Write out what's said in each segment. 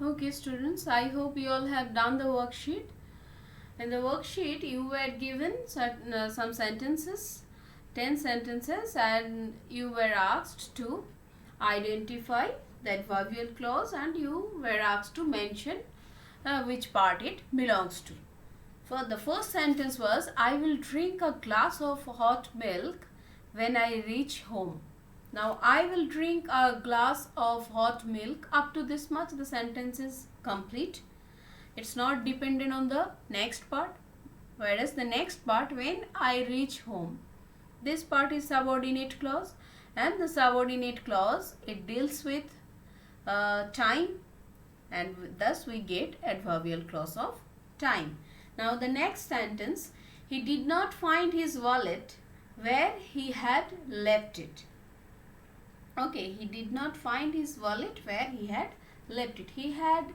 Okay, students, I hope you all have done the worksheet. In the worksheet, you were given some sentences, 10 sentences, and you were asked to identify the adverbial clause and you were asked to mention which part it belongs to. For the first sentence was, I will drink a glass of hot milk when I reach home. Now, I will drink a glass of hot milk. Up to this much, the sentence is complete. It's not dependent on the next part. Whereas the next part, when I reach home. This part is subordinate clause, and the subordinate clause, it deals with time, and thus we get adverbial clause of time. Now the next sentence, he did not find his wallet where he had left it. Okay, he did not find his wallet where he had left it. He had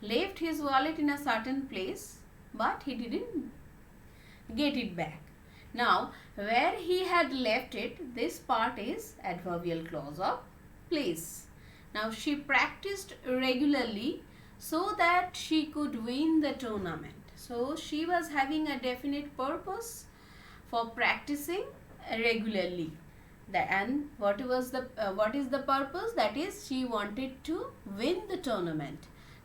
left his wallet in a certain place, but he didn't get it back. Now, where he had left it, this part is adverbial clause of place. Now, she practiced regularly so that she could win the tournament. So, she was having a definite purpose for practicing regularly. And what is the purpose? That is, she wanted to win the tournament.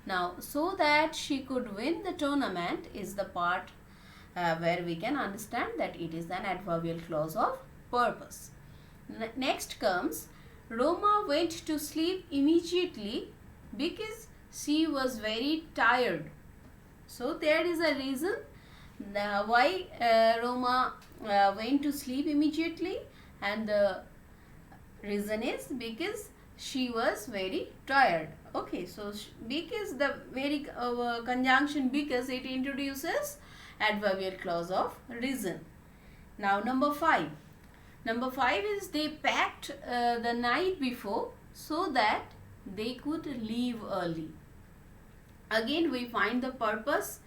Now, so that she could win the tournament is the part where we can understand that it is an adverbial clause of purpose. Next comes, Roma went to sleep immediately because she was very tired. So there is a reason why Roma went to sleep immediately, and the reason is because she was very tired. Okay, so because the very conjunction because, it introduces adverbial clause of reason. Now number 5. Number 5 is, they packed the night before so that they could leave early. Again we find the purpose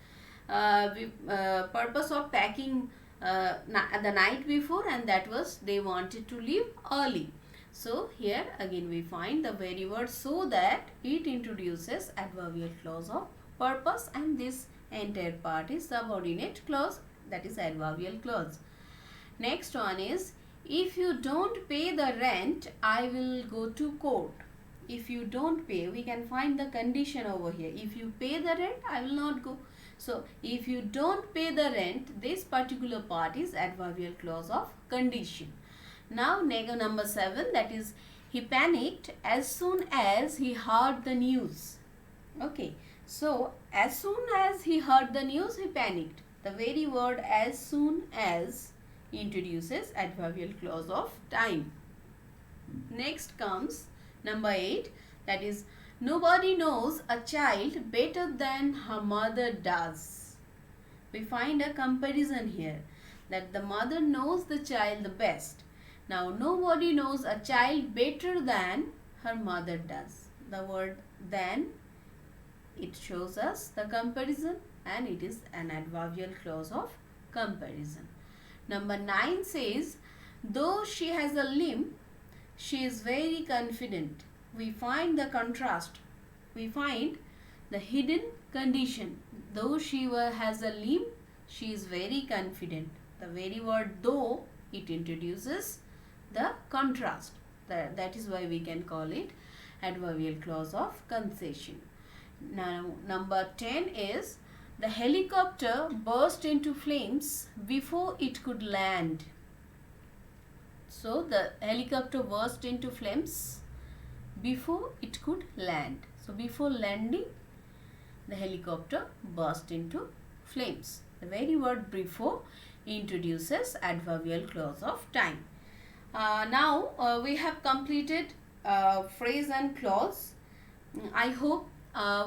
purpose of packing the night before, and that was they wanted to leave early. So here again we find the very word so that, it introduces adverbial clause of purpose, and this entire part is subordinate clause, that is adverbial clause. Next one is, if you don't pay the rent, I will go to court. If you don't pay, we can find the condition over here. If you pay the rent, I will not go. So, if you don't pay the rent, this particular part is adverbial clause of condition. Now, number 7, that is, he panicked as soon as he heard the news. Okay, so as soon as he heard the news, he panicked. The very word as soon as introduces adverbial clause of time. Next comes number 8, that is, nobody knows a child better than her mother does. We find a comparison here, that the mother knows the child the best. Now, nobody knows a child better than her mother does. The word than, it shows us the comparison, and it is an adverbial clause of comparison. Number 9 says, though she has a limp, she is very confident. We find the contrast. We find the hidden condition. Though she has a limp, she is very confident. The very word though, it introduces the contrast. That is why we can call it adverbial clause of concession. Now, number 10 is, the helicopter burst into flames before it could land. So, the helicopter burst into flames before it could land. So, before landing, the helicopter burst into flames. The very word before introduces adverbial clause of time. Now, we have completed phrase and clause. I hope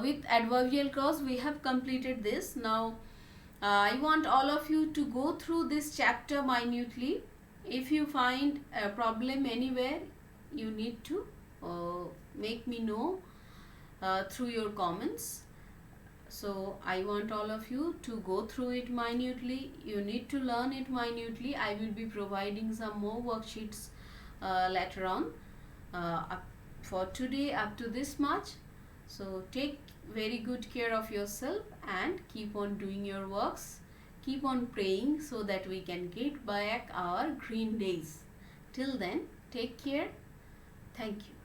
with adverbial clause we have completed this. Now, I want all of you to go through this chapter minutely. If you find a problem anywhere, you need to make me know through your comments. So, I want all of you to go through it minutely. You need to learn it minutely. I will be providing some more worksheets later on. For today, up to this much. So take very good care of yourself and keep on doing your works. Keep on praying so that we can get back our green days. Till then, take care. Thank you.